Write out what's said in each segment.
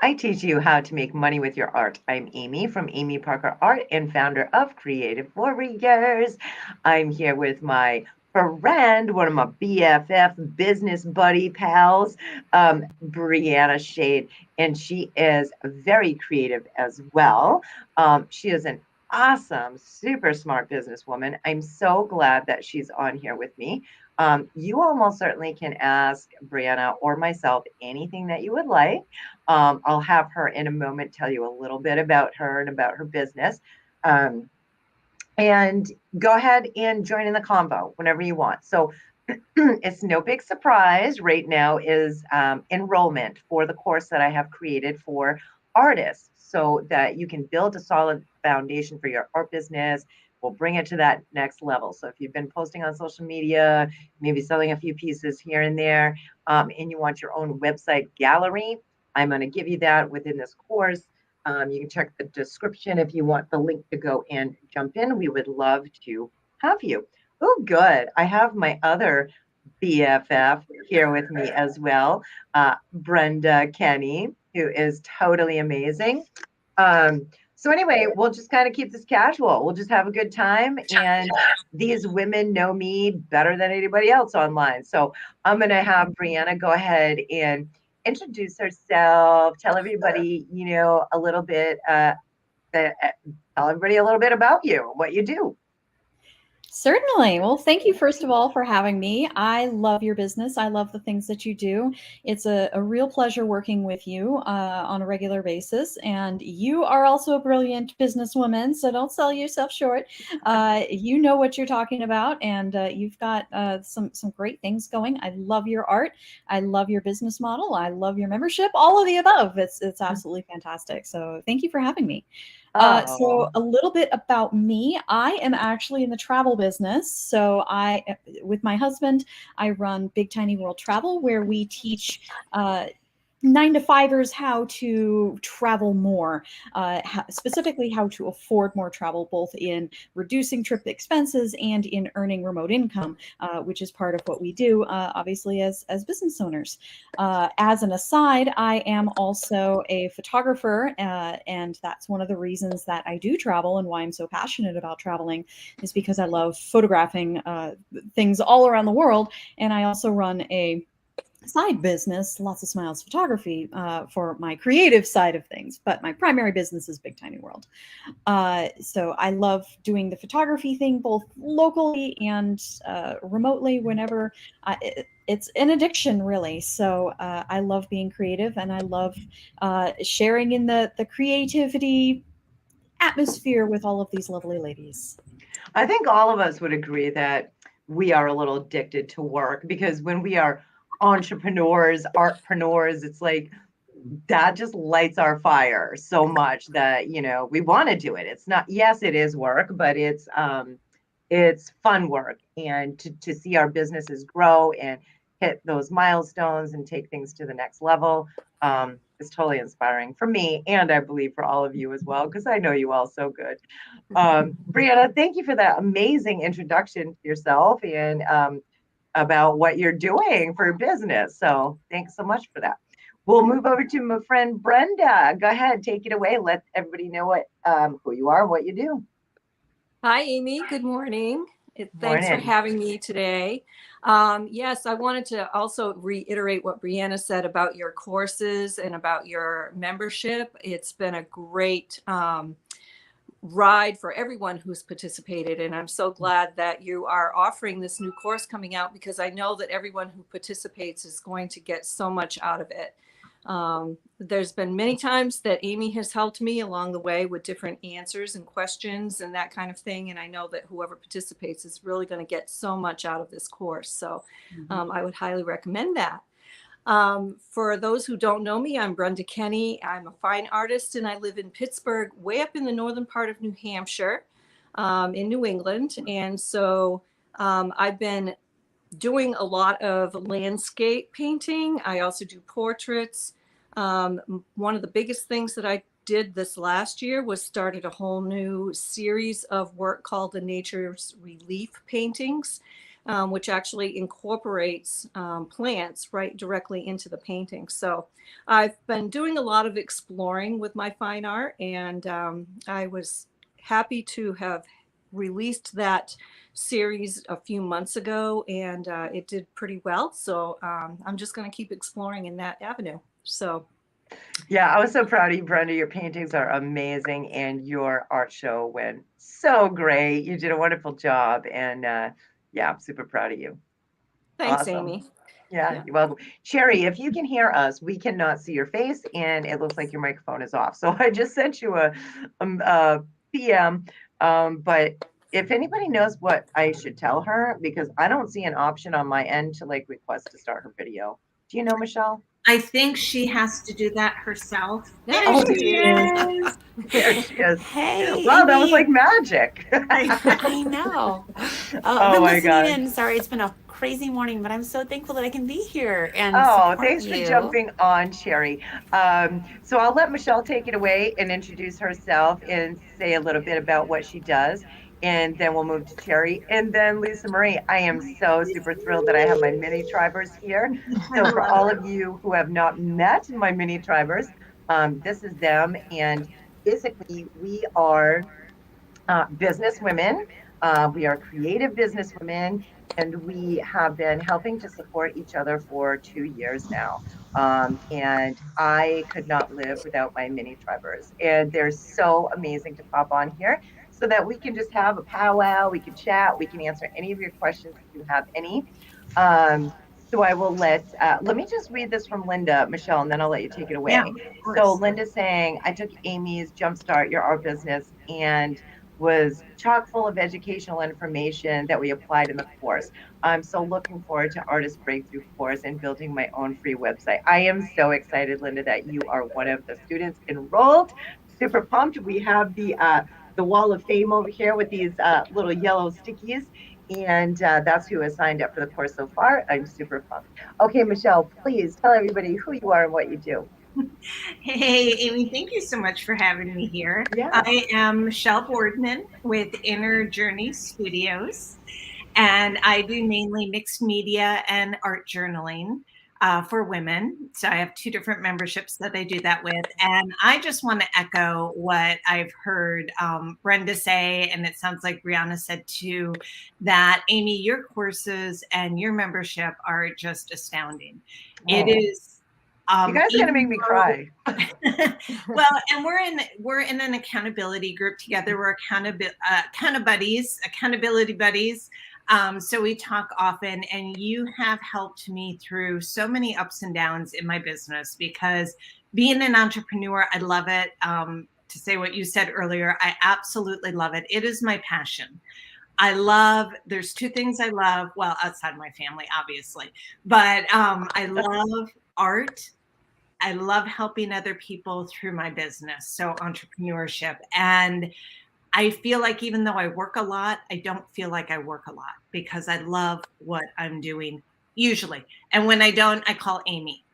I teach you how to make money with your art. I'm Amy from Amy Parker Art and founder of Creative Warriors. I'm here with my friend, one of my BFF business buddy pals, Brianna Shade, and she is very creative as well. She is an awesome, super smart businesswoman. I'm so glad that she's on here with me. You almost certainly can ask Brianna or myself anything that you would like. I'll have her in a moment tell you a little bit about her and about her business. Um, and go ahead and join in the convo whenever you want. So it's no big surprise. Right now is enrollment for the course that I have created for artists so that you can build a solid foundation for your art business. We'll bring it to that next level. So if you've been posting on social media, maybe selling a few pieces here and there, and you want your own website gallery, I'm going to give you that within this course. You can check the description if you want the link to go and jump in. We would love to have you. Oh, good. I have my other BFF here with me as well, Brenda Kenny, who is totally amazing. So anyway, we'll just kind of keep this casual. We'll just have a good time. And these women know me better than anybody else online. So I'm going to have Brianna go ahead and introduce herself, tell everybody, a little bit, tell everybody a little bit about you, what you do. Certainly. Well, thank you, first of all, for having me. I love your business. I love the things that you do. It's a real pleasure working with you on a regular basis. And you are also a brilliant businesswoman, so don't sell yourself short. You know what you're talking about, and you've got some great things going. I love your art. I love your business model. I love your membership. All of the above. It's absolutely fantastic. So thank you for having me. So Oh, a little bit about me. I am actually in the travel business. With my husband, I run Big Tiny World Travel, where we teach 9-to-5ers how to travel more, specifically how to afford more travel, both in reducing trip expenses and in earning remote income, which is part of what we do, obviously, as business owners. As an aside, I am also a photographer, and that's one of the reasons that I do travel and why I'm so passionate about traveling is because I love photographing things all around the world. And I also run a side business, Lots of Smiles Photography, for my creative side of things. But my primary business is Big Tiny World. So I love doing the photography thing both locally and remotely whenever. It's an addiction, really. So I love being creative, and I love sharing in the creativity atmosphere with all of these lovely ladies. I think all of us would agree that we are a little addicted to work because when we are entrepreneurs, artpreneurs, it's like that just lights our fire so much that, we want to do it. It's not, yes, it is work, but it's fun work. And to see our businesses grow and hit those milestones and take things to the next level is totally inspiring for me. And I believe for all of you as well, because I know you all so good. Brianna, thank you for that amazing introduction to yourself and about what you're doing for your business. So thanks so much for that. We'll move over to my friend Brenda. Go ahead, take it away. Let everybody know who you are, what you do. Hi, Amy. Good morning. Thanks for Morning. having me today. Yes, I wanted to also reiterate what Brianna said about your courses and about your membership. It's been a great ride for everyone who's participated. And I'm so glad that you are offering this new course coming out because I know that everyone who participates is going to get so much out of it. There's been many times that Amy has helped me along the way with different answers and questions and that kind of thing. And I know that whoever participates is really going to get so much out of this course. So I would highly recommend that. For those who don't know me, I'm Brenda Kenny. I'm a fine artist and I live in Pittsburgh, way up in the northern part of New Hampshire, in New England. And so I've been doing a lot of landscape painting. I also do portraits. One of the biggest things that I did this last year was started a whole new series of work called the Nature's Relief Paintings, which actually incorporates plants right directly into the painting. So I've been doing a lot of exploring with my fine art, and I was happy to have released that series a few months ago, and it did pretty well. So I'm just going to keep exploring in that avenue. So Yeah, I was so proud of you, Brenda. Your paintings are amazing, and your art show went so great. You did a wonderful job, and yeah, I'm super proud of you. thanks, Awesome. Amy. Yeah, Yeah. you're welcome. Cherry, if you can hear us, we cannot see your face, and it looks like your microphone is off. So I just sent you a PM. But if anybody knows what I should tell her, because I don't see an option on my end to like request to start her video. Do you know, Michelle? I think she has to do that herself. There Oh, she is. There she is. Hey, Wow, that was Amy. like magic. I know. I've Oh been my listening gosh. in. Sorry, it's been a crazy morning, but I'm so thankful that I can be here and Oh, support thanks for you. jumping on, Cherry. So I'll let Michelle take it away and introduce herself and say a little bit about what she does. And then we'll move to Cherry and then Lisa Marie. I am so super thrilled that I have my mini tribers here. So for all of you who have not met my mini tribers, this is them. And basically we are business women. We are creative business women, and we have been helping to support each other for 2 years now. And I could not live without my mini tribers. And they're so amazing to pop on here so that we can just have a powwow, we can chat, we can answer any of your questions if you have any. So I will let me just read this from Linda, Michelle, and then I'll let you take it away. Yeah, So Linda's saying, I took Amy's Jumpstart Your Art Business and was chock full of educational information that we applied in the course. I'm so looking forward to Artist Breakthrough course and building my own free website. I am so excited, Linda, that you are one of the students enrolled. Super pumped. We have the wall of fame over here with these little yellow stickies. And that's who has signed up for the course so far. I'm super pumped. Okay, Michelle, please tell everybody who you are and what you do. Hey, Amy, thank you so much for having me here. Yeah. I am Michelle Boardman with Inner Journey Studios, and I do mainly mixed media and art journaling for women. So I have 2 different memberships that I do that with. And I just want to echo what I've heard Brenda say, and it sounds like Brianna said too, that Amy, your courses and your membership are just astounding. Oh. It is. You guys are gonna make me cry. Well, and we're in an accountability group together. We're accountability buddies. So we talk often, and you have helped me through so many ups and downs in my business because being an entrepreneur, I love it. To say what you said earlier, I absolutely love it. It is my passion. There's 2 things I love, well, outside my family, obviously, but I love art. I love helping other people through my business, so entrepreneurship. And I feel like even though I work a lot, I don't feel like I work a lot because I love what I'm doing usually. And when I don't, I call Amy.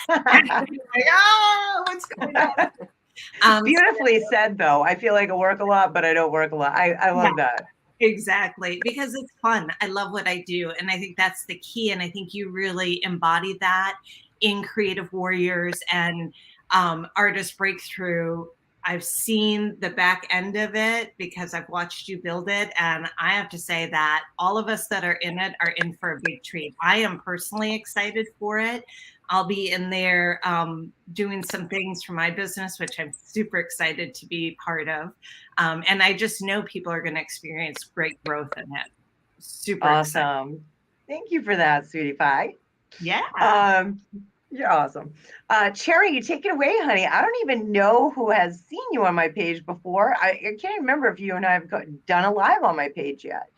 Like, oh, what's going on? Beautifully said, though. I feel like I work a lot, but I don't work a lot. I love that. Exactly, because it's fun. I love what I do. And I think that's the key. And I think you really embody that in Creative Warriors and Artist Breakthrough. I've seen the back end of it because I've watched you build it. And I have to say that all of us that are in it are in for a big treat. I am personally excited for it. I'll be in there doing some things for my business, which I'm super excited to be part of. And I just know people are going to experience great growth in it. Super awesome. excited. Thank you for that, sweetie pie. Yeah. You're awesome. Cherry, you take it away, honey. I don't even know who has seen you on my page before. I can't remember if you and I have done a live on my page yet.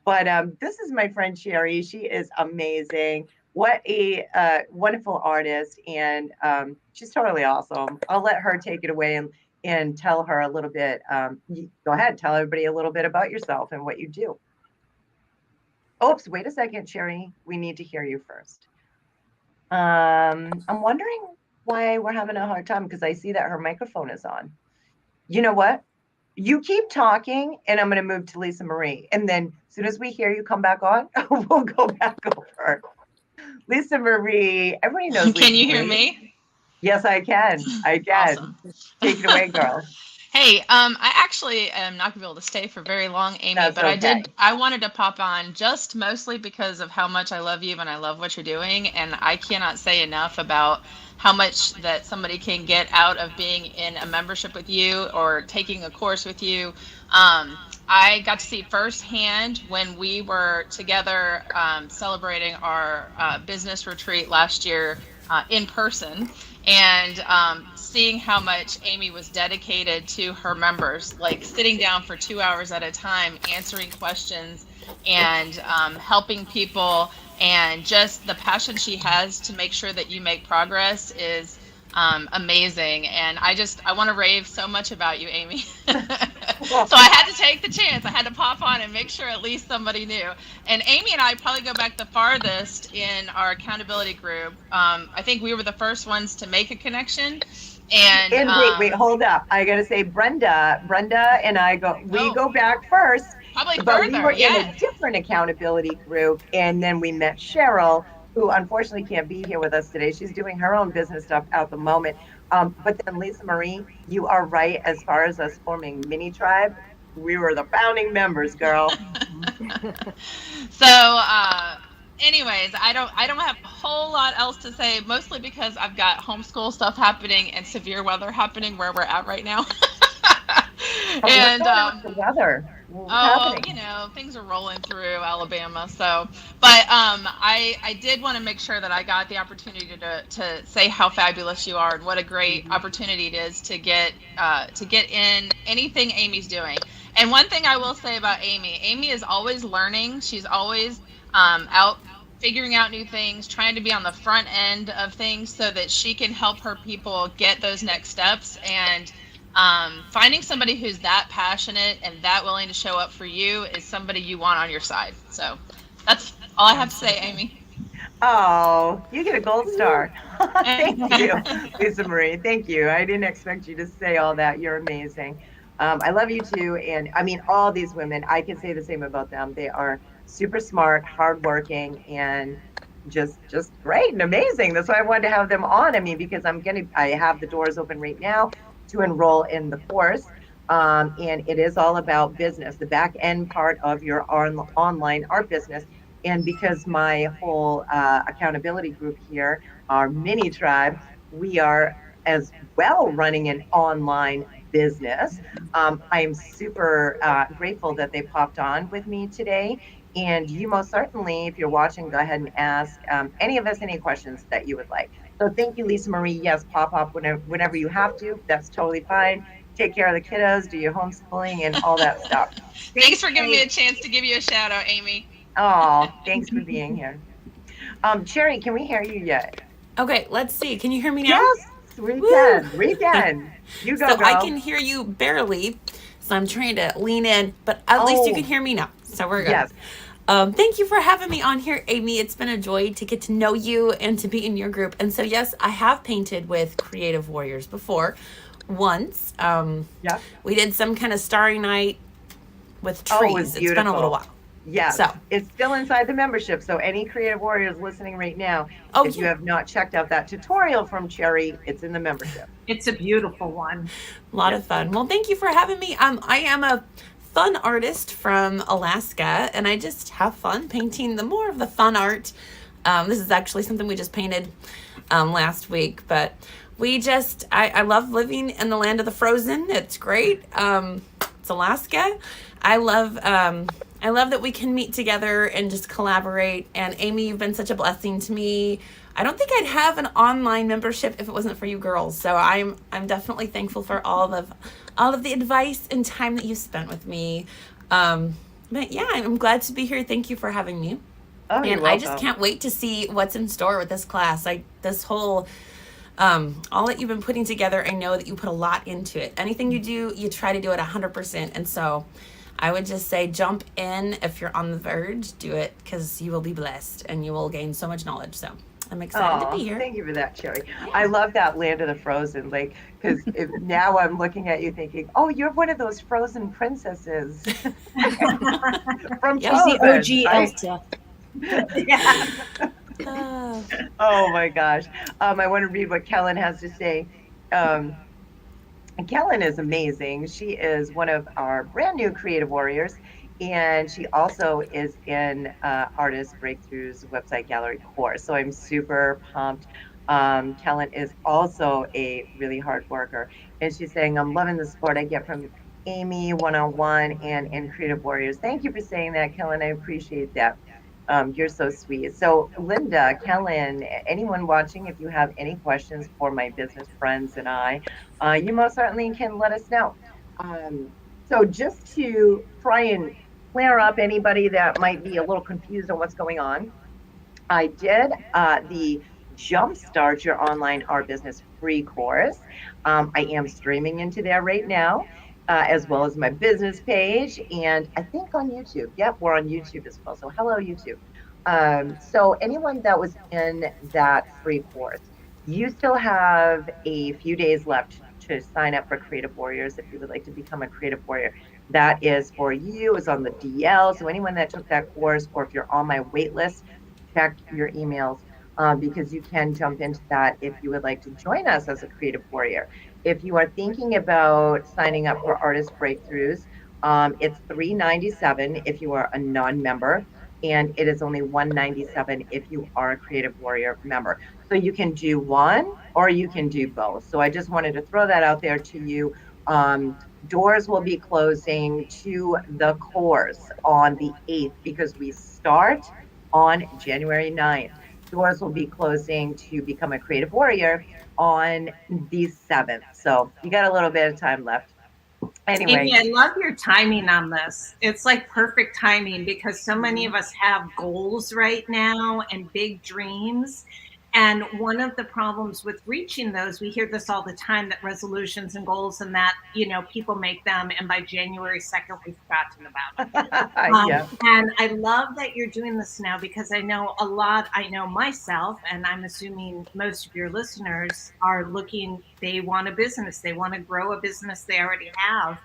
But this is my friend Cherry. She is amazing. What a wonderful artist. And she's totally awesome. I'll let her take it away and tell her a little bit. Go ahead, tell everybody a little bit about yourself and what you do. Oops, wait a second, Cherry. We need to hear you first. I'm wondering why we're having a hard time because I see that her microphone is on. You know what? You keep talking, and I'm going to move to Lisa Marie. And then as soon as we hear you come back on, we'll go back over. Lisa Marie, everybody knows Lisa Can you hear Marie. me? Yes, I can. I can. Awesome. Take it away, girl. Hey, I actually am not gonna be able to stay for very long, Amy, That's but okay. I wanted to pop on just mostly because of how much I love you and I love what you're doing. And I cannot say enough about how much that somebody can get out of being in a membership with you or taking a course with you. I got to see firsthand when we were together celebrating our business retreat last year in person, and seeing how much Amy was dedicated to her members, like sitting down for 2 hours at a time, answering questions and helping people, and just the passion she has to make sure that you make progress is amazing. And I want to rave so much about you, Amy. So I had to take the chance. I had to pop on and make sure at least somebody knew. And Amy and I probably go back the farthest in our accountability group. I think we were the first ones to make a connection. And wait, hold up. I got to say, Brenda and I go back first. Probably but further, we were yeah. in a different accountability group, and then we met Cheryl, who unfortunately can't be here with us today. She's doing her own business stuff at the moment. But then Lisa Marie, you are right. As far as us forming mini tribe, we were the founding members, girl. So, anyways, I don't have a whole lot else to say, mostly because I've got homeschool stuff happening and severe weather happening where we're at right now. And the weather. Things are rolling through Alabama. So, but I did want to make sure that I got the opportunity to say how fabulous you are and what a great opportunity it is to get in anything Amy's doing. And one thing I will say about Amy is always learning. She's always out figuring out new things, trying to be on the front end of things so that she can help her people get those next steps. And finding somebody who's that passionate and that willing to show up for you is somebody you want on your side. So that's all I have to say, Amy. Oh, you get a gold star. Thank you, Lisa Marie. Thank you. I didn't expect you to say all that. You're amazing. I love you too. And I mean, all these women, I can say the same about them. They are super smart, hardworking, and just great and amazing. That's why I wanted to have them on. I mean, because I have the doors open right now to enroll in the course. And it is all about business, the back end part of your online art business. And because my whole accountability group here, our mini tribe, we are as well running an online business. I am super grateful that they popped on with me today. And you most certainly, if you're watching, go ahead and ask any of us any questions that you would like. So thank you, Lisa Marie. Yes, pop up whenever you have to. That's totally fine. Take care of the kiddos, do your homeschooling and all that stuff. Thanks for giving me a chance to give you a shout out, Amy. Oh, thanks for being here. Cherry, can we hear you yet? Okay, let's see. Can you hear me now? Yes, we can. We can. You go, So girl. I can hear you barely, so I'm trying to lean in, but at least you can hear me now. So we're good. Yes. Thank you for having me on here, Amy. It's been a joy to get to know you and to be in your group. And so, yes, I have painted with Creative Warriors before. Once. Yeah. We did some kind of starry night with trees. Oh, it was It's been a little while. Yeah. So it's still inside the membership. So any Creative Warriors listening right now, if you have not checked out that tutorial from Cherry, it's in the membership. It's a beautiful one. A lot of fun. Well, thank you for having me. I am a fun artist from Alaska, and I just have fun painting the more of the fun art. This is actually something we just painted last week, but I love living in the land of the frozen. It's great. It's Alaska. I love that we can meet together and just collaborate. And Amy, you've been such a blessing to me. I don't think I'd have an online membership if it wasn't for you girls. So I'm definitely thankful for all of the advice and time that you spent with me. But yeah, I'm glad to be here. Thank you for having me. Oh, and I just can't wait to see what's in store with this class. All that you've been putting together, I know that you put a lot into it. Anything you do, you try to do it 100%. And so I would just say jump in if you're on the verge, do it, because you will be blessed and you will gain so much knowledge. So I'm excited to Oh, be here. thank you for that, Cherry. I love that Land of the Frozen, like, because now I'm looking at you thinking, oh, you're one of those frozen princesses from Yep. She's the Frozen, OG right? Elsa. Yeah. Uh, Oh my gosh. I want to read what Kellen has to say. Um, And Kellen is amazing. She is one of our brand new creative warriors, and she also is in Artist Breakthroughs website gallery course. So I'm super pumped. Kellen is also a really hard worker, and she's saying, I'm loving the support I get from Amy one-on-one and in Creative Warriors. Thank you for saying that, Kellen. I appreciate that. You're so sweet. So, Linda, Kellen, anyone watching, if you have any questions for my business friends and I, you most certainly can let us know. So just to try and clear up anybody that might be a little confused on what's going on, I did the Jumpstart Your Online Art Business free course. I am streaming into there right now, as well as my business page, and I think on YouTube. Yep, we're on YouTube as well. So hello, YouTube. So anyone that was in that free course, you still have a few days left to sign up for Creative Warriors if you would like to become a Creative Warrior. That is for you. It's on the DL. So anyone that took that course, or if you're on my wait list, check your emails, because you can jump into that if you would like to join us as a creative warrior. If you are thinking about signing up for Artist Breakthroughs, it's $397 if you are a non-member, and it is only $197 if you are a Creative Warrior member. So you can do one or you can do both. So I just wanted to throw that out there to you. Doors will be closing to the course on the 8th because we start on January 9th. Doors will be closing to become a creative warrior on the 7th. So you got a little bit of time left. Anyway. Amy, I love your timing on this. It's like perfect timing because so many of us have goals right now and big dreams. And one of the problems with reaching those, we hear this all the time, that resolutions and goals and that, people make them. And by January 2nd, we've forgotten about it. Yeah. And I love that you're doing this now because I know myself, and I'm assuming most of your listeners are looking, they want a business, they want to grow a business they already have.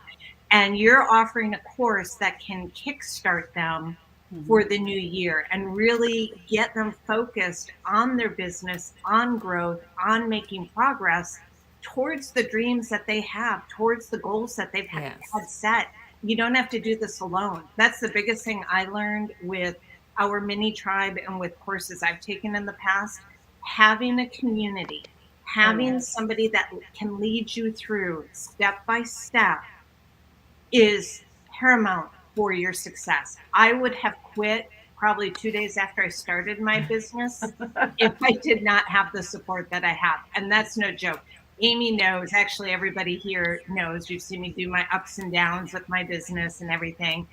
And you're offering a course that can kickstart them for the new year and really get them focused on their business, on growth, on making progress towards the dreams that they have, towards the goals that they've had set. You don't have to do this alone. That's the biggest thing I learned with our mini tribe and with courses I've taken in the past. Having a community, having somebody that can lead you through step by step is paramount for your success. I would have quit probably 2 days after I started my business if I did not have the support that I have. And that's no joke. Amy knows, actually everybody here knows, you've seen me do my ups and downs with my business and everything.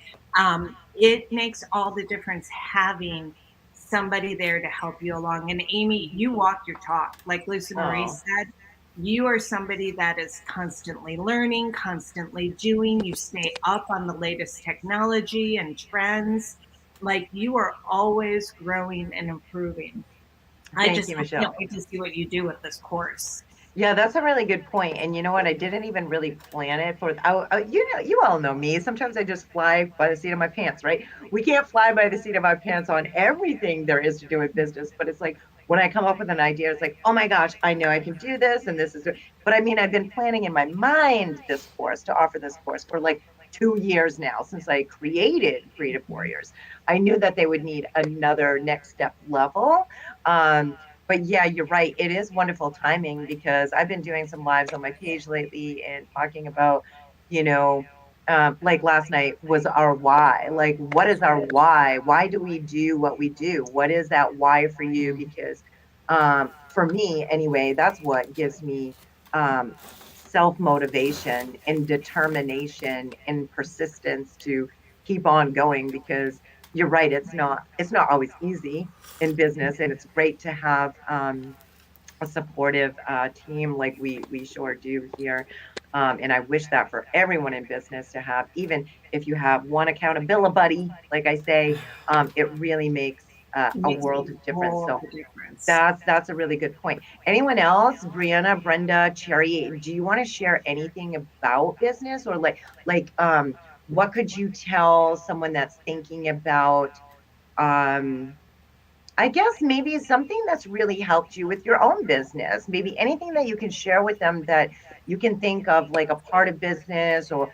It makes all the difference having somebody there to help you along. And Amy, you walk your talk. Like Lucy Marie said, you are somebody that is constantly learning, constantly doing. You stay up on the latest technology and trends. Like you are always growing and improving. I can't wait to see what you do with this course. Yeah, that's a really good point. And you know what? I didn't even really plan it for. You all know me. Sometimes I just fly by the seat of my pants, right? We can't fly by the seat of our pants on everything there is to do with business, but it's like when I come up with an idea, it's like, oh my gosh, I know I can do this, and this is. But I mean, I've been planning in my mind this course to offer this course for like 2 years now since I created Creative Warriors. I knew that they would need another next step level. But yeah, you're right. It is wonderful timing because I've been doing some lives on my page lately and talking about, like last night was our why. Like, what is our why? Why do we do what we do? What is that why for you? Because for me, anyway, that's what gives me self-motivation and determination and persistence to keep on going because you're right, it's not always easy in business, and it's great to have a supportive team like we sure do here. And I wish that for everyone in business to have, even if you have one accountability buddy, like I say, it really makes a Makes world of difference. all So the difference. that's a really good point. Anyone else? Brianna, Brenda, Cherry, do you want to share anything about business, or what could you tell someone that's thinking about, I guess maybe something that's really helped you with your own business, maybe anything that you can share with them that you can think of, like a part of business, or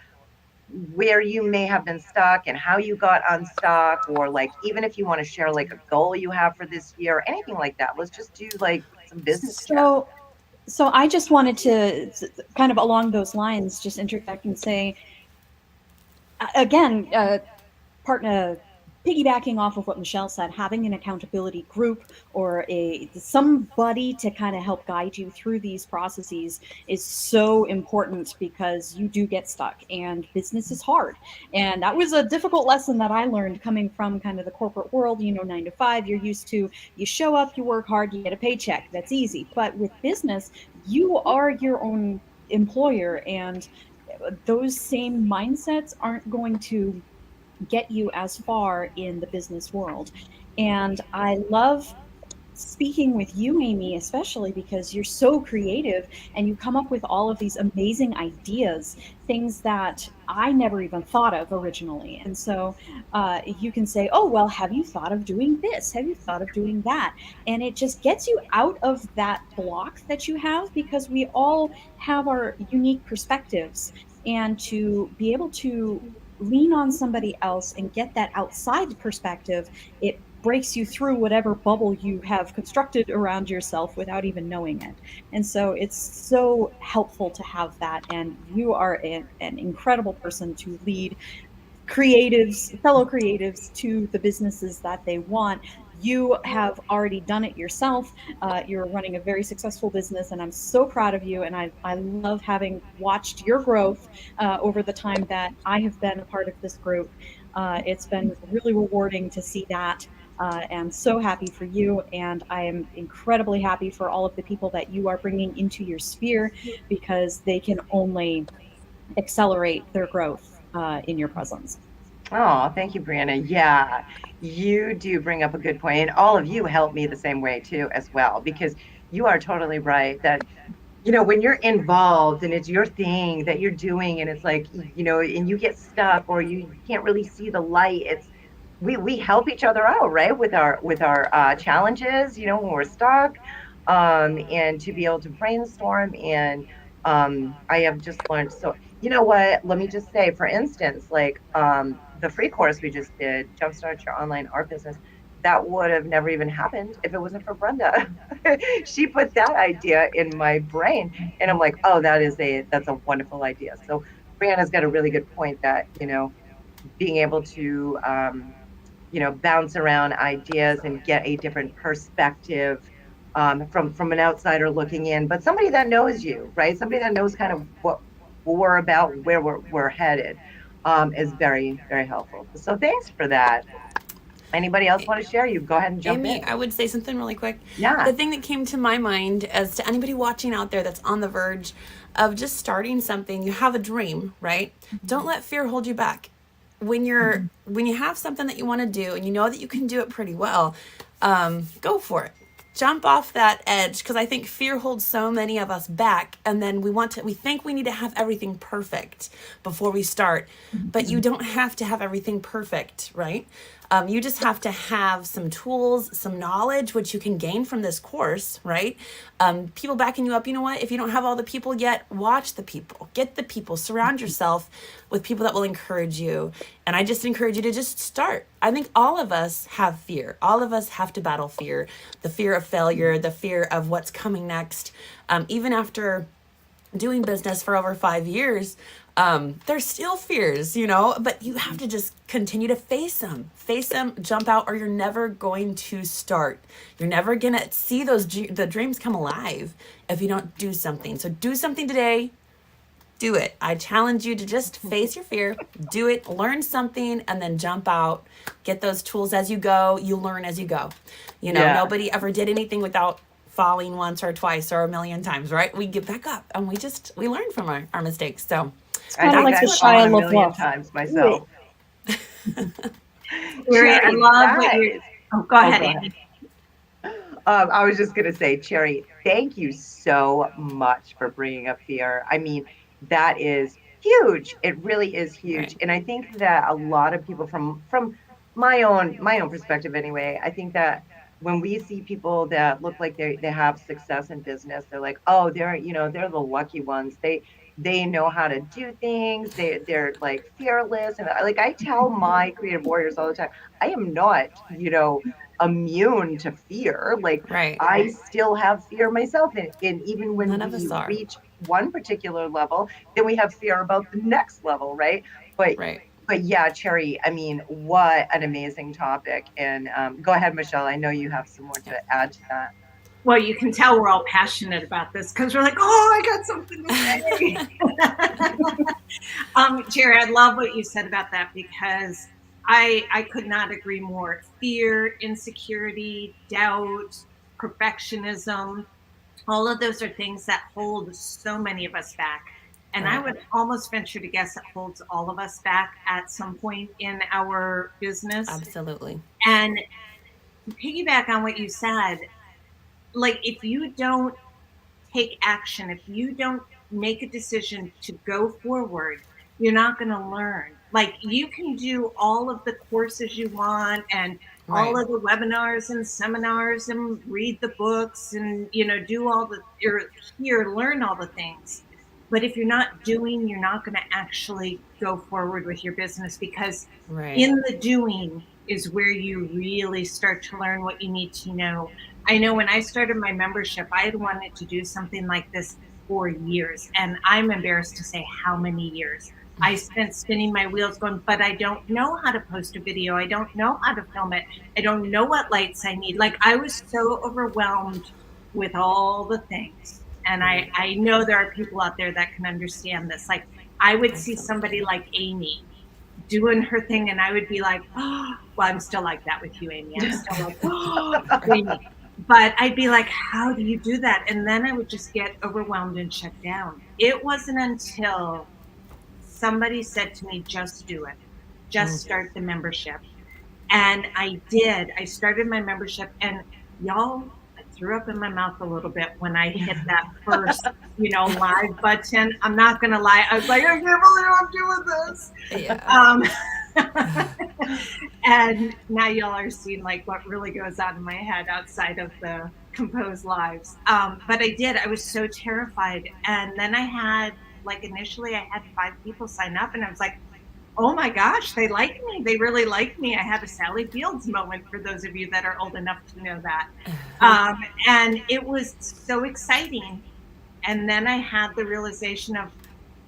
where you may have been stuck and how you got unstuck, or like even if you want to share like a goal you have for this year, or anything like that. Let's just do like some business chat. So I just wanted to kind of along those lines, just interject and say, again, partner, piggybacking off of what Michelle said, having an accountability group or somebody to kind of help guide you through these processes is so important, because you do get stuck and business is hard. And that was a difficult lesson that I learned coming from kind of the corporate world, 9 to 5. You're used to, you show up, you work hard, you get a paycheck. That's easy. But with business, you are your own employer, and those same mindsets aren't going to get you as far in the business world. And I love speaking with you, Amy, especially because you're so creative and you come up with all of these amazing ideas, things that I never even thought of originally. And so you can say, oh, well, have you thought of doing this? Have you thought of doing that? And it just gets you out of that block that you have, because we all have our unique perspectives. And to be able to lean on somebody else and get that outside perspective, it breaks you through whatever bubble you have constructed around yourself without even knowing it. And so it's so helpful to have that. And you are an incredible person to lead fellow creatives to the businesses that they want. You have already done it yourself. You're running a very successful business, and I'm so proud of you. And I love having watched your growth over the time that I have been a part of this group. It's been really rewarding to see that. And so happy for you. And I am incredibly happy for all of the people that you are bringing into your sphere, because they can only accelerate their growth in your presence. Oh, thank you, Brianna. Yeah, you do bring up a good point. And all of you help me the same way too, as well, because you are totally right that, when you're involved and it's your thing that you're doing, and it's like, and you get stuck or you can't really see the light, we help each other out, right? With our challenges, when we're stuck, and to be able to brainstorm. And I have just learned. So, you know what, let me just say, for instance, like the free course we just did, Jumpstart Your Online Art Business, that would have never even happened if it wasn't for Brenda. She put that idea in my brain, and I'm like, oh, that's a wonderful idea. So Brianna's got a really good point that, being able to bounce around ideas and get a different perspective from an outsider looking in, but somebody that knows you, right? Somebody that knows kind of what we're about, where we're headed, is very, very helpful. So thanks for that. Anybody else want to share? You go ahead and jump Amy, in. I would say something really quick. Yeah. The thing that came to my mind, as to anybody watching out there that's on the verge of just starting something, you have a dream, right? Don't let fear hold you back. When you have something that you want to do and you know that you can do it pretty well, go for it. Jump off that edge, because I think fear holds so many of us back, and then we think we need to have everything perfect before we start, but you don't have to have everything perfect, right? You just have to have some tools, some knowledge, which you can gain from this course, right? People backing you up. You know what? If you don't have all the people yet, watch the people, get the people, surround yourself with people that will encourage you. And I just encourage you to just start. I think all of us have fear. All of us have to battle fear, the fear of failure, the fear of what's coming next. Even after doing business for over 5 years, there's still fears, but you have to just continue to face them, jump out, or you're never going to start. You're never going to see the dreams come alive if you don't do something. So do something today. Do it. I challenge you to just face your fear, do it, learn something, and then jump out. Get those tools as you go. You learn as you go. Nobody ever did anything without falling once or twice or a million times, right? We get back up and we learn from our mistakes. So kind of like the Shia LaBeouf times myself. I love what you're. Oh, go ahead, go ahead. Amy. I was just going to say, Cherry, thank you so much for bringing up fear. I mean, that is huge. It really is huge. Right. And I think that a lot of people from my own perspective anyway, I think that when we see people that look like they have success in business, they're like, oh, they're, you know, they're the lucky ones. They know how to do things. They're like fearless. And like I tell my creative warriors all the time, I am not, you know, immune to fear. Like Right. I still have fear myself. And even when None of we us are. reach one particular level, then we have fear about the next level, right? But Right. but yeah, Cherry, I mean, what an amazing topic. And go ahead, Michelle. I know you have some more to add to that. Well, you can tell we're all passionate about this because we're like, oh, I got something to say. Jerry, I love what you said about that because I could not agree more. Fear, insecurity, doubt, perfectionism, all of those are things that hold so many of us back. And I would almost venture to guess it holds all of us back at some point in our business. Absolutely. And to piggyback on what you said, like if you don't take action, if you don't make a decision to go forward, you're not going to learn. Like you can do all of the courses you want and all Right. of the webinars and seminars and read the books and, you know, do all the, or here, learn all the things. But if you're not doing, you're not going to actually go forward with your business because Right. in the doing is where you really start to learn what you need to know. I know when I started my membership, I had wanted to do something like this for years. And I'm embarrassed to say how many years. I spent spinning my wheels going, but I don't know how to post a video. I don't know how to film it. I don't know what lights I need. Like I was so overwhelmed with all the things. And I know there are people out there that can understand this. Like I would see somebody like Amy doing her thing and I would be like, oh, well, I'm still like that with you, Amy. I'm still like, oh, Amy. But I'd be like, how do you do that? And then I would just get overwhelmed and shut down. It wasn't until somebody said to me, just do it. Just start the membership. And I did. I started my membership and y'all, I threw up in my mouth a little bit when I hit that first, you know, live button. I'm not going to lie. I was like, I can't believe I'm doing this. Yeah. And now y'all are seeing like what really goes on in my head outside of the composed lives. But I did. I was so terrified. And then I had like initially I had 5 people sign up and I was like, oh my gosh, they like me. They really like me. I had a Sally Fields moment for those of you that are old enough to know that. And it was so exciting. And then I had the realization of,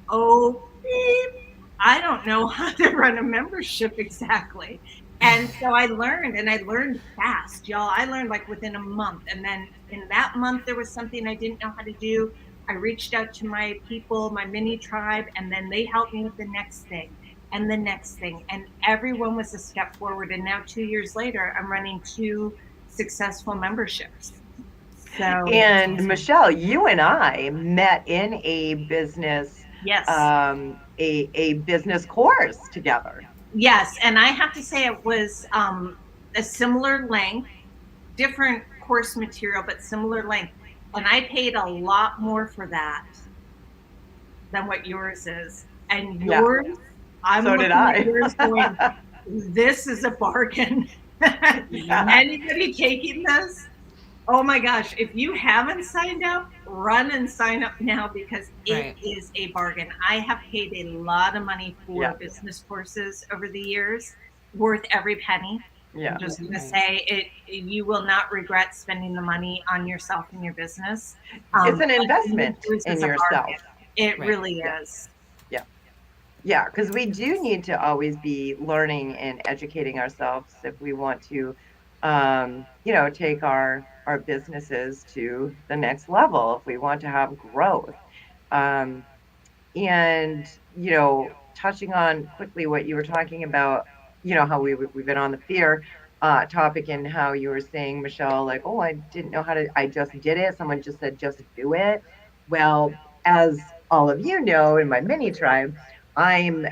oh, beep, I don't know how to run a membership exactly. And so I learned, and I learned fast, y'all. I learned like within a month. And then in that month, there was something I didn't know how to do. I reached out to my people, my mini tribe, and then they helped me with the next thing and the next thing. And everyone was a step forward. And now 2 years later, I'm running 2 successful memberships. So, and Michelle, you and I met in a business, yes. A business course together. Yes, and I have to say it was a similar length, different course material, but similar length. And I paid a lot more for that than what yours is. And yours, I'm so looking did I. at yours going, this is a bargain. Anybody taking this? Oh my gosh, if you haven't signed up, run and sign up now because it is a bargain. I have paid a lot of money for business courses over the years, worth every penny. I'm just going to say it. You will not regret spending the money on yourself and your business. It's an investment in yourself. It really is. Yeah, because we do need to always be learning and educating ourselves if we want to, you know, take our businesses to the next level, if we want to have growth. And, you know, touching on quickly what you were talking about, you know, how we've been on the fear topic and how you were saying, Michelle, like, oh, I didn't know how to, I just did it. Someone just said, just do it. Well, as all of you know, in my mini tribe, I'm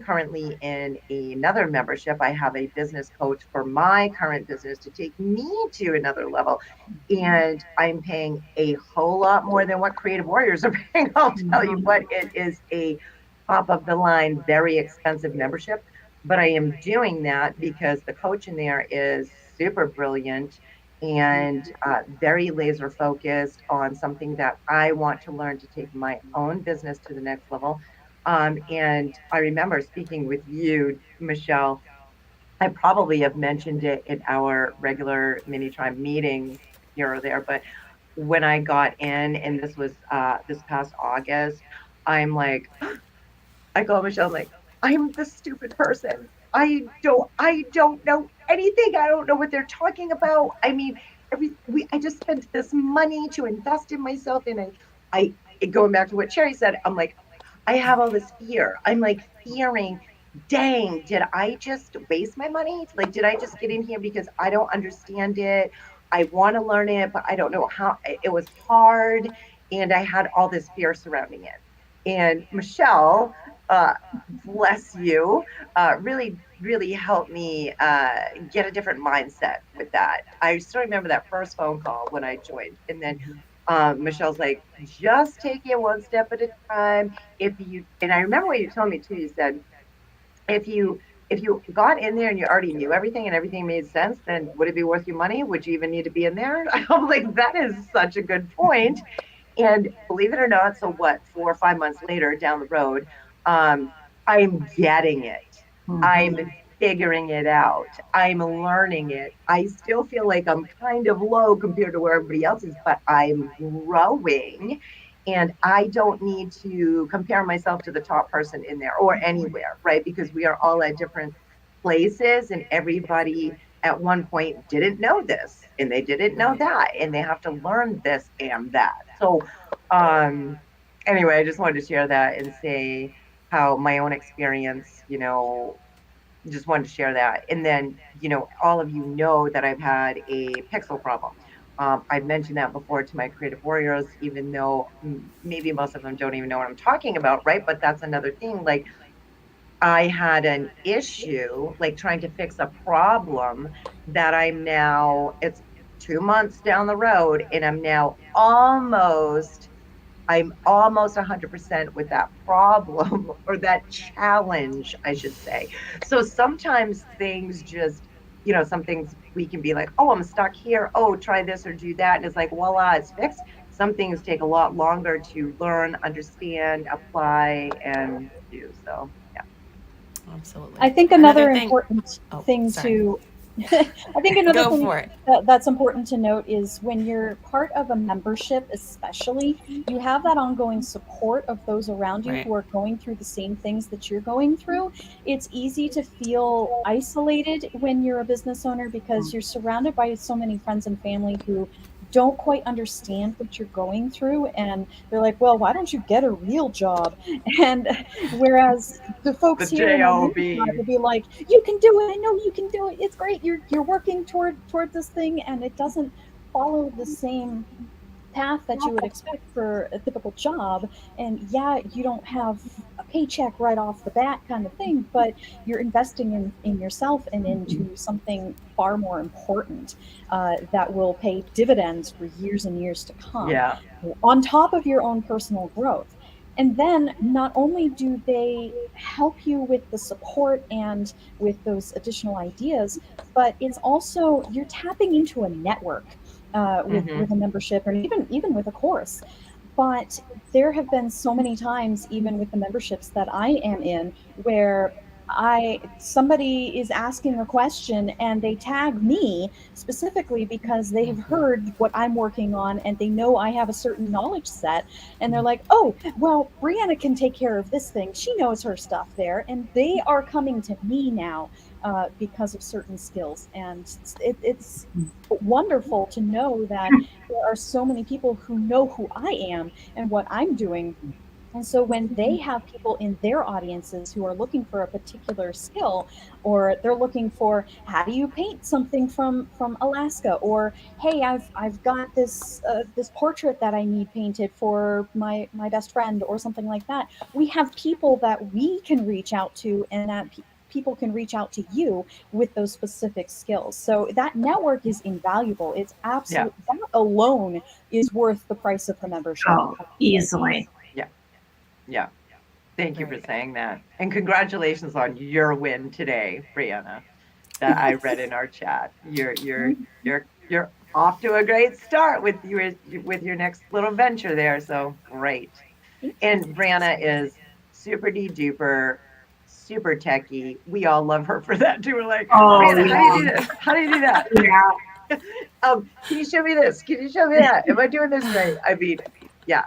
currently in another membership. I have a business coach for my current business to take me to another level. And I'm paying a whole lot more than what Creative Warriors are paying. I'll tell you what, it is a top of the line, very expensive membership. But I am doing that because the coach in there is super brilliant and very laser focused on something that I want to learn to take my own business to the next level. And I remember speaking with you, Michelle. I probably have mentioned it in our regular mini tribe meetings here or there, but when I got in, and this was this past August, I'm like, I call Michelle, I'm like, I'm the stupid person. I don't know anything. I don't know what they're talking about. I mean, I just spent this money to invest in myself, and I going back to what Cherry said, I'm like, I have all this fear. I'm like fearing, dang, did I just waste my money? Like, did I just get in here because I don't understand it? I want to learn it, but I don't know how. It was hard, and I had all this fear surrounding it. And Michelle, uh, bless you, really helped me get a different mindset with that. I still remember that first phone call when I joined, and then Michelle's like, just take it one step at a time. If you, and I remember what you told me too, you said, if you, if you got in there and you already knew everything and everything made sense, then would it be worth your money? Would you even need to be in there? I'm like, that is such a good point. And believe it or not, so what, 4 or 5 months later down the road, um, I'm getting it. I'm figuring it out. I'm learning it. I still feel like I'm kind of low compared to where everybody else is, but I'm growing. And I don't need to compare myself to the top person in there or anywhere, right? Because we are all at different places, and everybody at one point didn't know this and they didn't know that, and they have to learn this and that. So, um, anyway, I just wanted to share that and say how my own experience, just wanted to share that. And then, all of you know that I've had a pixel problem. I've mentioned that before to my creative warriors, even though maybe most of them don't even know what I'm talking about, right? But that's another thing. Like, I had an issue, like trying to fix a problem that it's 2 months down the road, and I'm almost 100% with that problem or that challenge, I should say. So sometimes things just, some things we can be like, oh, I'm stuck here. Oh, try this or do that. And it's like, voila, it's fixed. Some things take a lot longer to learn, understand, apply, and do. So, yeah. Absolutely. I think Another another thing. important Oh, thing sorry. to I think another Go thing for it. that's important to note is when you're part of a membership, especially, you have that ongoing support of those around you Right. who are going through the same things that you're going through. It's easy to feel isolated when you're a business owner because you're surrounded by so many friends and family who don't quite understand what you're going through, and they're like, well, why don't you get a real job? And whereas the folks The here in our job. mini tribe will be like, you can do it, I know you can do it, it's great, you're working toward this thing, and it doesn't follow the same path that you would expect for a typical job. And yeah, you don't have a paycheck right off the bat kind of thing, but you're investing in yourself and into something far more important that will pay dividends for years and years to come, Yeah. on top of your own personal growth. And then not only do they help you with the support and with those additional ideas, but it's also you're tapping into a network Hmm. with a membership, or even with a course. But there have been so many times, even with the memberships that I am in, where somebody is asking a question and they tag me specifically because they have heard what I'm working on and they know I have a certain knowledge set, and they're like, oh, well, Brianna can take care of this thing, she knows her stuff there, and they are coming to me now because of certain skills. And it's wonderful to know that there are so many people who know who I am and what I'm doing, And so when they have people in their audiences who are looking for a particular skill, or they're looking for how do you paint something from Alaska, or hey, I've got this portrait that I need painted for my best friend, or something like that, we have people that we can reach out to, and that people can reach out to you with those specific skills. So that network is invaluable. It's Yeah. absolute, that alone is worth the price of the membership. Oh, easily. Yeah. Thank you for Right. saying that. And congratulations on your win today, Brianna, that I read in our chat. You're off to a great start with your next little venture there. So great. And Brianna is super duper, super techie. We all love her for that too. We're like, Oh, Brianna, how do you yeah. do this? How do you do that? Yeah. Can you show me this? Can you show me that? Am I doing this right? I mean, yeah.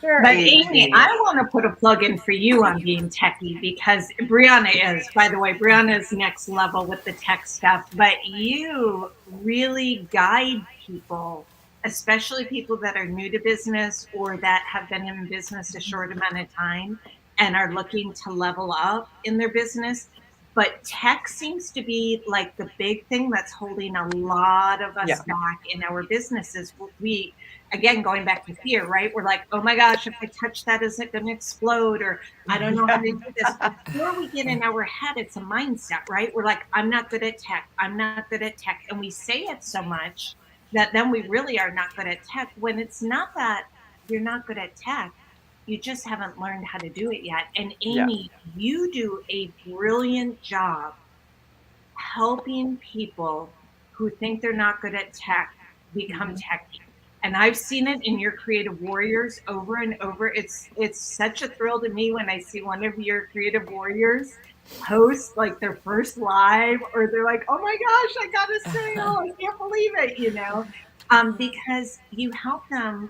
You're But a Amy, genius. I want to put a plug in for you on being techie, because Brianna is, by the way, Brianna is next level with the tech stuff, but you really guide people, especially people that are new to business or that have been in business a short amount of time and are looking to level up in their business. But tech seems to be like the big thing that's holding a lot of us Yeah. back in our businesses. We, again, going back to fear, right? We're like, oh my gosh, if I touch that, is it going to explode? Or I don't know how to do this. Before we get in our head, it's a mindset, right? We're like, I'm not good at tech. I'm not good at tech. And we say it so much that then we really are not good at tech, when it's not that you're not good at tech. You just haven't learned how to do it yet. And Yeah. Amy, you do a brilliant job helping people who think they're not good at tech become techy. And I've seen it in your creative warriors over and over. It's such a thrill to me when I see one of your creative warriors post like their first live, or they're like, oh my gosh, I got a sale, I can't believe it, because you help them,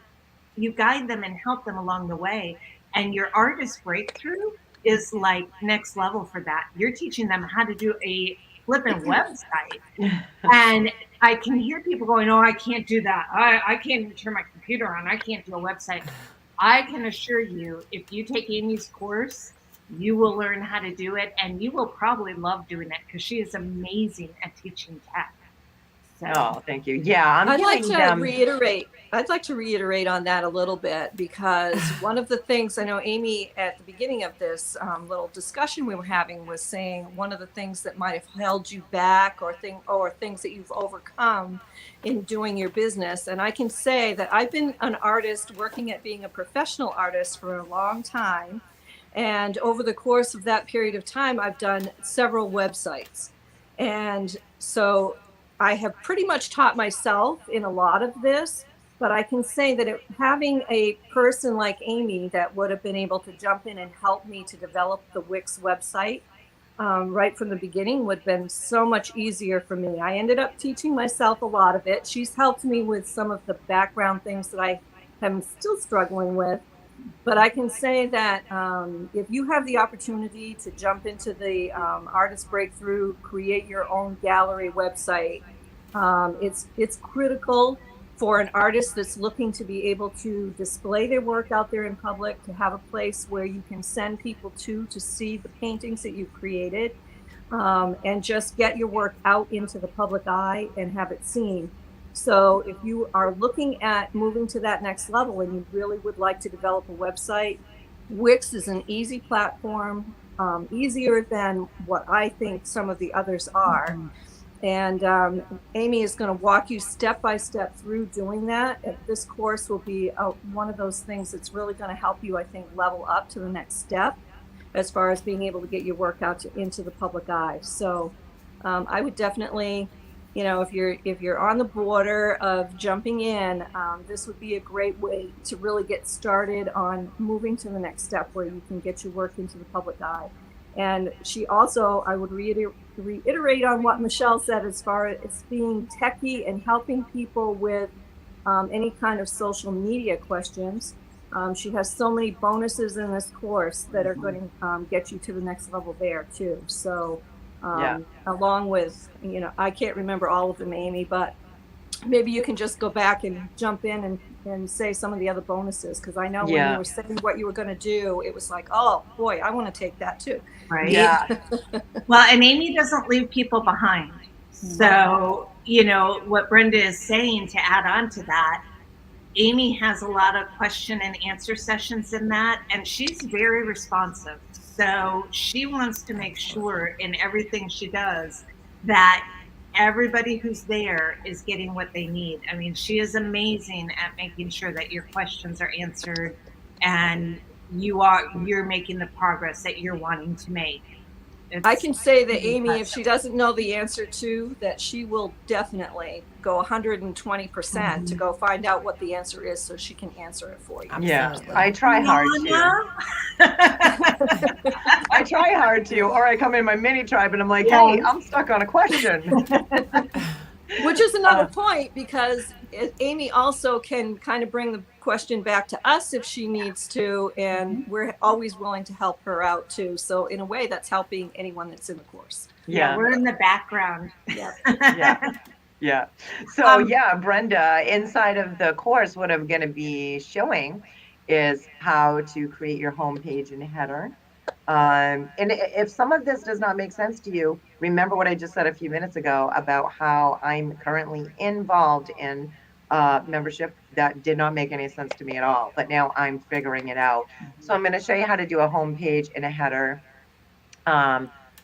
you guide them and help them along the way. And your artist breakthrough is like next level for that. You're teaching them how to do a flipping website. And I can hear people going, oh, I can't do that. I can't even turn my computer on. I can't do a website. I can assure you, if you take Amy's course, you will learn how to do it, and you will probably love doing it, because she is amazing at teaching tech. So, Oh, thank you. Yeah, I'm I'd like giving to them. reiterate. I'd like to reiterate on that a little bit, because one of the things I know Amy at the beginning of this little discussion we were having was saying one of the things that might have held you back, or things that you've overcome in doing your business. And I can say that I've been an artist working at being a professional artist for a long time. And over the course of that period of time, I've done several websites. And so I have pretty much taught myself in a lot of this, but I can say that having a person like Amy that would have been able to jump in and help me to develop the Wix website right from the beginning would have been so much easier for me. I ended up teaching myself a lot of it. She's helped me with some of the background things that I am still struggling with. But I can say that if you have the opportunity to jump into the Artist Breakthrough, create your own gallery website, it's critical for an artist that's looking to be able to display their work out there in public, to have a place where you can send people to see the paintings that you've created, and just get your work out into the public eye and have it seen. So if you are looking at moving to that next level and you really would like to develop a website, Wix is an easy platform, easier than what I think some of the others are. And Amy is going to walk you step by step through doing that. And this course will be one of those things that's really going to help you, I think, level up to the next step as far as being able to get your work out into the public eye. So I would definitely, if you're on the border of jumping in, this would be a great way to really get started on moving to the next step where you can get your work into the public eye. And she also, I would reiterate on what Michelle said as far as being techie and helping people with any kind of social media questions. She has so many bonuses in this course that are going to get you to the next level there too. So along with, I can't remember all of them, Amy, but maybe you can just go back and jump in and say some of the other bonuses, because I know when Yeah. you were saying what you were going to do, it was like, oh boy, I want to take that too. Right. Yeah. Well, and Amy doesn't leave people behind. So, you know, what Brenda is saying, to add on to that, Amy has a lot of question and answer sessions in that, and she's very responsive. So she wants to make sure in everything she does that everybody who's there is getting what they need. I mean, she is amazing at making sure that your questions are answered and you're making the progress that you're wanting to make. I can say that Amy, if she doesn't know the answer to, that she will definitely go 120% to go find out what the answer is so she can answer it for you. Yeah, Absolutely. I try hard to. Lana? I try hard to, or I come in my mini tribe and I'm like, Yeah. hey, I'm stuck on a question. Which is another point, because Amy also can kind of bring the question back to us if she needs to, and we're always willing to help her out too. So in a way, that's helping anyone that's in the course. Yeah, we're in the background. Yeah. Yeah. Yeah. So yeah, Brenda, inside of the course, what I'm going to be showing is how to create your homepage and header. And if some of this does not make sense to you, remember what I just said a few minutes ago about how I'm currently involved in membership that did not make any sense to me at all, but now I'm figuring it out. So I'm going to show you how to do a homepage and a header.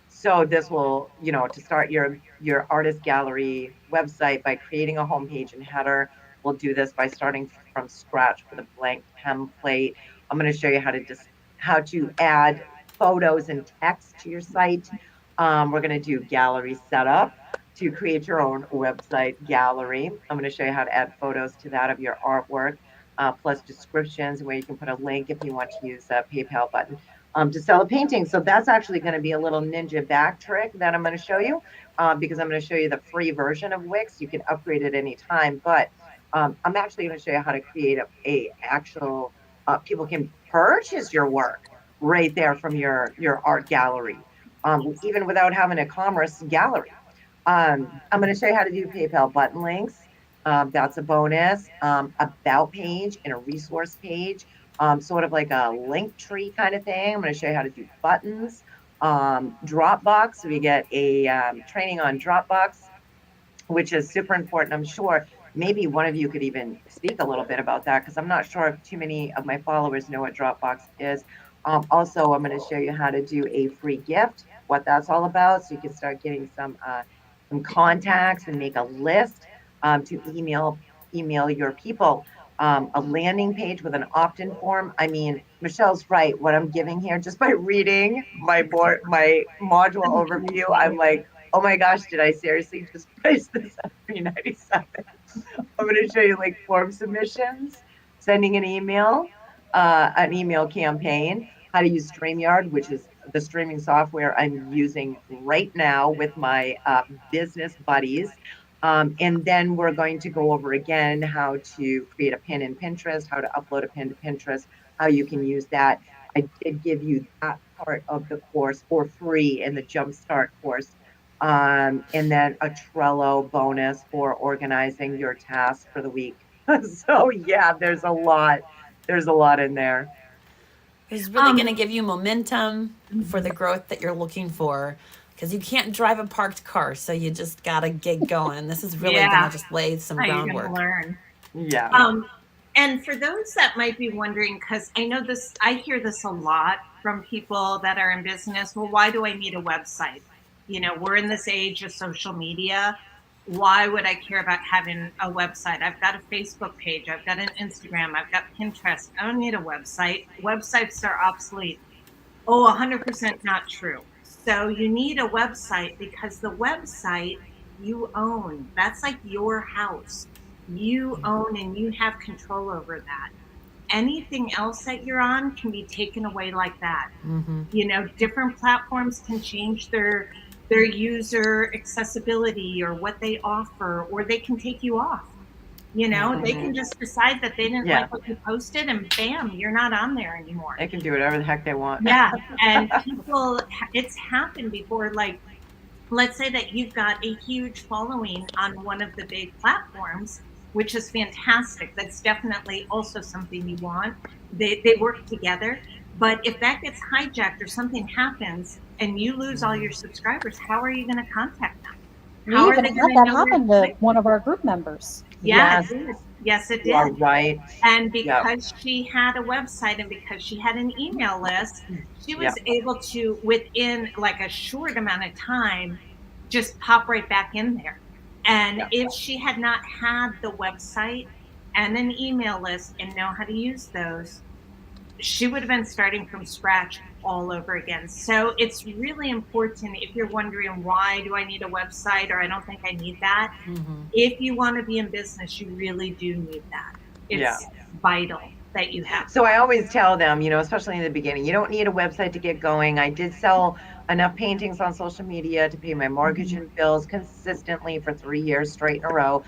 So this will, you know, to start your artist gallery website by creating a homepage and header. We'll do this by starting from scratch with a blank template. I'm going to show you how to add photos and text to your site. We're going to do gallery setup to create your own website gallery. I'm going to show you how to add photos to that of your artwork, plus descriptions, where you can put a link if you want to use a PayPal button to sell a painting. So that's actually going to be a little ninja back trick that I'm going to show you, because I'm going to show you the free version of Wix. You can upgrade at any time, but I'm actually going to show you how to create a actual, people can purchase your work right there from your art gallery, even without having a commerce gallery. I'm going to show you how to do PayPal button links. That's a bonus. About page and a resource page, sort of like a link tree kind of thing. I'm going to show you how to do buttons. Dropbox, we get a training on Dropbox, which is super important. I'm sure maybe one of you could even speak a little bit about that, because I'm not sure if too many of my followers know what Dropbox is. Also, I'm going to show you how to do a free gift, what that's all about, so you can start getting some contacts and make a list to email your people. A landing page with an opt-in form. I mean, Michelle's right. What I'm giving here, just by reading my module overview, I'm like, oh my gosh, did I seriously just price this at $397? I'm going to show you like form submissions, sending an email campaign, how to use StreamYard, which is the streaming software I'm using right now with my business buddies. And then we're going to go over again how to create a pin in Pinterest, how to upload a pin to Pinterest, how you can use that. I did give you that part of the course for free in the Jumpstart course. And then a Trello bonus for organizing your tasks for the week. So yeah, there's a lot in there. It's really going to give you momentum for the growth that you're looking for, because you can't drive a parked car, so you just got to get going. This is really going to just lay some groundwork. Learn. Yeah. And for those that might be wondering, because I know this, I hear this a lot from people that are in business. Well, why do I need a website? You know, we're in this age of social media. Why would I care about having a website? I've got a Facebook page. I've got an Instagram. I've got Pinterest. I don't need a website. Websites are obsolete. Oh, 100% not true. So you need a website because the website you own. That's like your house. You own and you have control over that. Anything else that you're on can be taken away like that. Mm-hmm. You know, different platforms can change their user accessibility or what they offer, or they can take you off. You know, they can just decide that they didn't like what you posted, and bam, you're not on there anymore. They can do whatever the heck they want. Yeah, and people, it's happened before. Like, let's say that you've got a huge following on one of the big platforms, which is fantastic. That's definitely also something you want. They work together. But if that gets hijacked or something happens and you lose all your subscribers, how are you going to contact them? We How are even they had going to that know happen where to one of our group members. Yeah, Yes, it did. Yes, it you are did. right. And Yep. because she had a website and because she had an email list, she was Yep. able to, within like a short amount of time, just pop right back in there. And Yep. if she had not had the website and an email list and know how to use those, she would have been starting from scratch all over again. So it's really important if you're wondering, why do I need a website, or I don't think I need that? If you want to be in business, you really do need that. Yeah. It's vital that you have. So I always tell them, especially in the beginning, you don't need a website to get going. I did sell enough paintings on social media to pay my mortgage and bills consistently for 3 years straight in a row.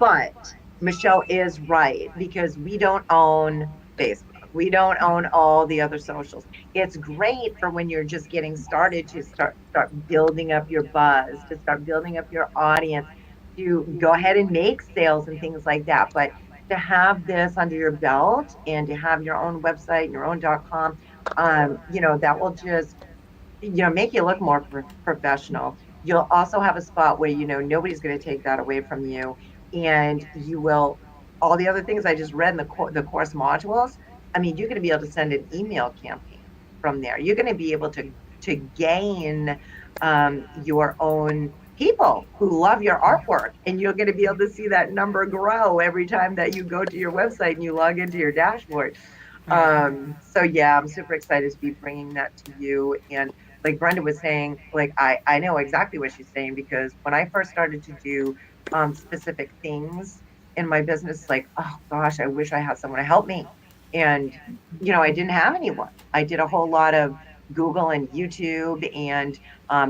But Michelle is right, because we don't own Facebook. We don't own all the other socials. It's great for when you're just getting started, to start building up your buzz, to start building up your audience, to go ahead and make sales and things like that. But to have this under your belt and to have your own website, your own .com, that will just, make you look more professional. You'll also have a spot where, nobody's going to take that away from you. And you will, all the other things I just read in the course modules, I mean, you're going to be able to send an email campaign from there. You're going to be able to gain your own people who love your artwork, and you're going to be able to see that number grow every time that you go to your website and you log into your dashboard. So yeah, I'm super excited to be bringing that to you. And like Brenda was saying, like I know exactly what she's saying, because when I first started to do specific things in my business, like, oh gosh, I wish I had someone to help me. And I didn't have anyone. I did a whole lot of Google and YouTube, and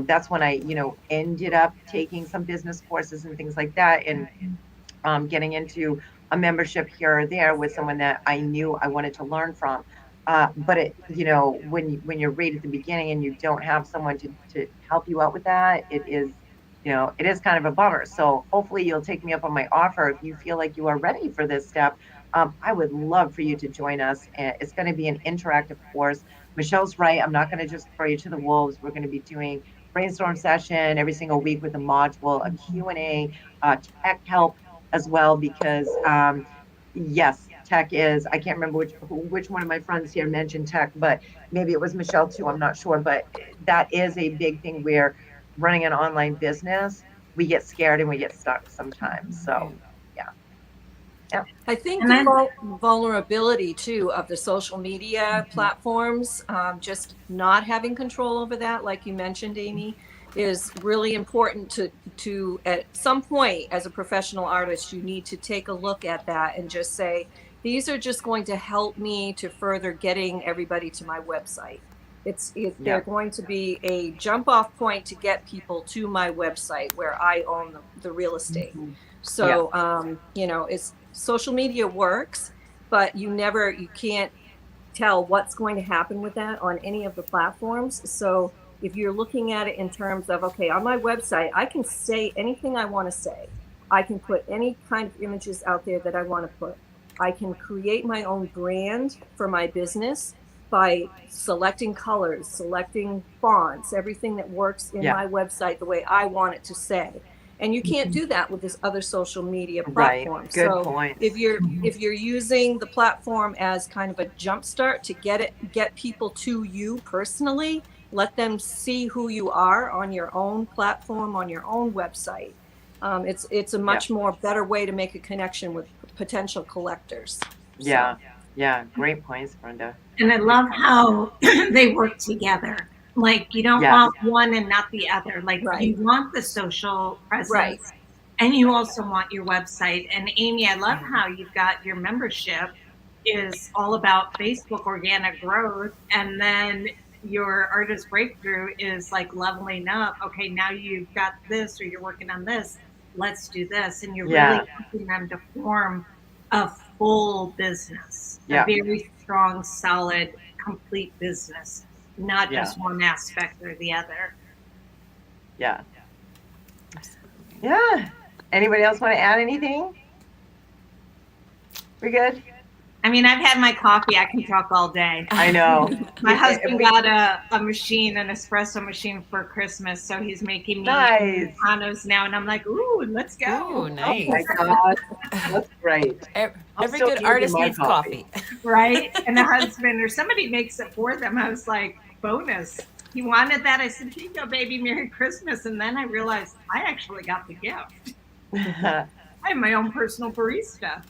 that's when I ended up taking some business courses and things like that, and getting into a membership here or there with someone that I knew I wanted to learn from. But when you're right at the beginning and you don't have someone to help you out with that, it is kind of a bummer. So hopefully you'll take me up on my offer if you feel like you are ready for this step. I would love for you to join us. It's going to be an interactive course. Michelle's right. I'm not going to just throw you to the wolves. We're going to be doing brainstorm session every single week with a module, a Q&A, tech help as well, because yes, tech is, I can't remember which one of my friends here mentioned tech, but maybe it was Michelle too, I'm not sure. But that is a big thing where running an online business, we get scared and we get stuck sometimes. So yeah. I think And the then- vulnerability too of the social media platforms, just not having control over that, like you mentioned, Amy, is really important to at some point as a professional artist, you need to take a look at that and just say, these are just going to help me to further getting everybody to my website. They're going to be a jump off point to get people to my website where I own the real estate. So, it's social media works, but you can't tell what's going to happen with that on any of the platforms. So if you're looking at it in terms of, okay, on my website, I can say anything I want to say. I can put any kind of images out there that I want to put. I can create my own brand for my business by selecting colors, selecting fonts, everything that works in my website the way I want it to say. And you can't do that with this other social media platform. Right. Good so point. if you're using the platform as kind of a jumpstart to get people to you personally, let them see who you are on your own platform, on your own website. It's a much more better way to make a connection with potential collectors. Yeah. Yeah. Great points, Brenda. And I love how they work together. Like, you don't want one and not the other. Like, you want the social presence, and you also want your website. And Amy, I love how you've got your membership is all about Facebook organic growth, and then your artist breakthrough is like leveling up. Okay, now you've got this, or you're working on this. Let's do this, and you're really helping them to form a full business, a very strong, solid, complete business, not just one aspect or the other. Yeah. Yeah. Anybody else want to add anything? We good? I mean, I've had my coffee. I can talk all day. I know. My If husband we- got a machine, an espresso machine for Christmas, so he's making me Nice. Americanos now, and I'm like, ooh, let's go. Ooh, Oh nice. my God. That's great. I'm Every still good using artist my needs coffee. Right? And the husband or somebody makes it for them. I was like, bonus. He wanted that. I said, here you go, baby, Merry Christmas. And then I realized I actually got the gift. I have my own personal barista,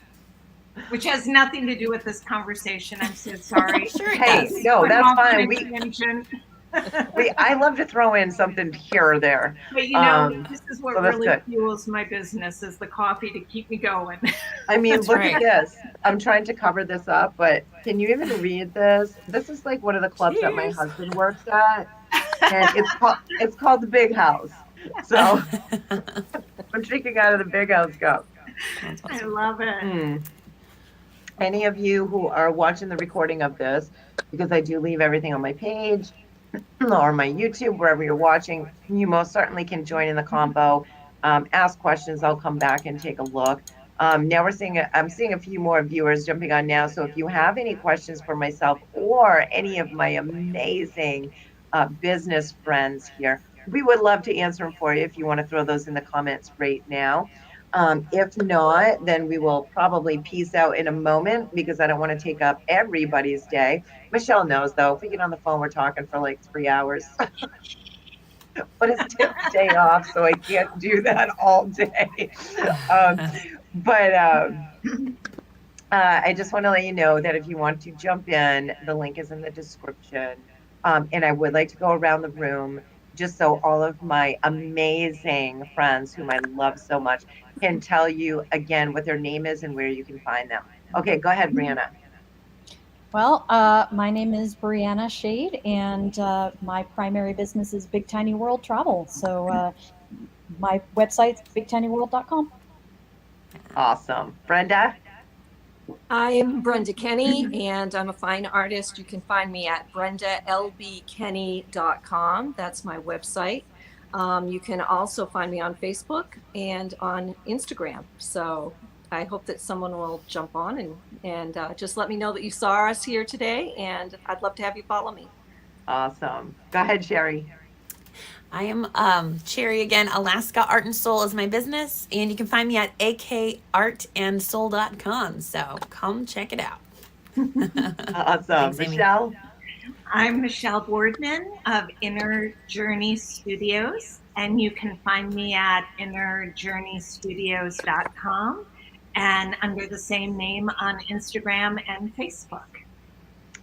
which has nothing to do with this conversation. I'm so sorry. Sure it Hey, does. no, Put that's off on fine. a We tangent. I love to throw in something here or there. But you know, Um, this is what so that's really good. fuels my business is the coffee to keep me going. I mean, That's look right. at this. I'm trying to cover this up, but can you even read this? This is like one of the clubs that my Cheers. husband works at, and it's called the Big House. So I'm drinking out of the Big House cup. That's I awesome. love it. Any of you who are watching the recording of this, because I do leave everything on my page or my YouTube, wherever you're watching, you most certainly can join in the combo. Ask questions. I'll come back and take a look. Now I'm seeing a few more viewers jumping on now. So if you have any questions for myself or any of my amazing business friends here, we would love to answer them for you if you want to throw those in the comments right now. If not, then we will probably peace out in a moment because I don't want to take up everybody's day. Michelle knows though, if we get on the phone, we're talking for like 3 hours. But it's Tip's day off, so I can't do that all day. I just want to let you know that if you want to jump in, the link is in the description. And I would like to go around the room just so all of my amazing friends, whom I love so much, can tell you again what their name is and where you can find them. Okay, go ahead, Brianna. Well, my name is Brianna Shade, and my primary business is Big Tiny World Travel. So my website's bigtinyworld.com. Awesome. Brenda? I'm Brenda Kenny, and I'm a fine artist. You can find me at brendalbkenny.com. That's my website. You can also find me on Facebook and on Instagram. So I hope that someone will jump on and just let me know that you saw us here today, and I'd love to have you follow me. Awesome. Go ahead, Sherry. I am Cherry again. Alaska Art and Soul is my business, and you can find me at akartandsoul.com. So come check it out. Awesome. Thanks, Amy. Michelle? I'm Michelle Boardman of Inner Journey Studios, and you can find me at innerjourneystudios.com and under the same name on Instagram and Facebook.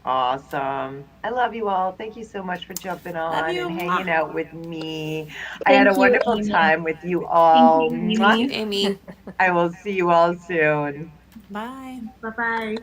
Awesome. I love you all. Thank you so much for jumping on you. and hanging out with me. I had a Thank you, wonderful Amy. time with you all. Thank you, Mwah. Thank you, Amy. I will see you all soon. Bye. Bye-bye.